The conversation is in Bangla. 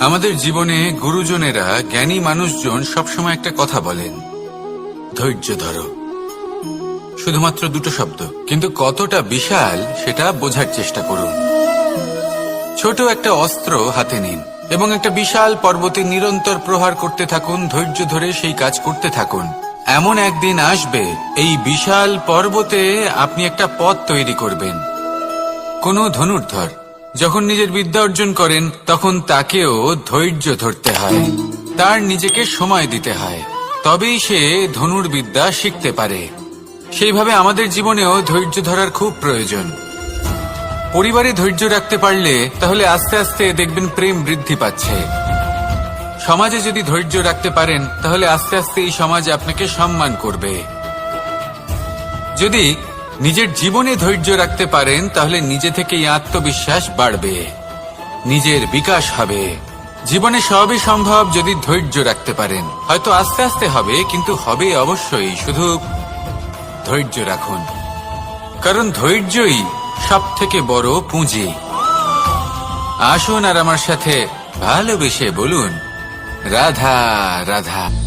আমাদের জীবনে গুরুজনেরা, জ্ঞানী মানুষজন সবসময় একটা কথা বলেন, ধৈর্য ধরো। শুধুমাত্র দুটো শব্দ, কিন্তু কতটা বিশাল সেটা বোঝার চেষ্টা করুন। ছোট একটা অস্ত্র হাতে নিন এবং একটা বিশাল পর্বতে নিরন্তর প্রহার করতে থাকুন। ধৈর্য ধরে সেই কাজ করতে থাকুন। এমন একদিন আসবে, এই বিশাল পর্বতে আপনি একটা পথ তৈরি করবেন। কোনো ধনুর্ধর যখন নিজের বিদ্যা অর্জন করেন, তখন তাকেও ধৈর্য ধরতে হয়, তার নিজেকে সময় দিতে হয়, তবেই সে ধনুর্বিদ্যা শিখতে পারে। সেইভাবে আমাদের জীবনেও ধৈর্য ধরার খুব প্রয়োজন। পরিবারে ধৈর্য রাখতে পারলে তাহলে আস্তে আস্তে দেখবেন প্রেম বৃদ্ধি পাচ্ছে। সমাজে যদি ধৈর্য রাখতে পারেন, তাহলে আস্তে আস্তে এই সমাজ আপনাকে সম্মান করবে। যদি নিজের জীবনে ধৈর্য রাখতে পারেন, তাহলে নিজে থেকেই আত্মবিশ্বাস বাড়বে, নিজের বিকাশ হবে। জীবনে সবই সম্ভব যদি ধৈর্য রাখতে পারেন। হয়তো আস্তে আস্তে হবে, কিন্তু হবে অবশ্যই। শুধু ধৈর্য রাখুন, কারণ ধৈর্যই সবথেকে বড় পুঁজি। আসুন আর আমার সাথে ভালোবেসে বলুন, রাধা রাধা।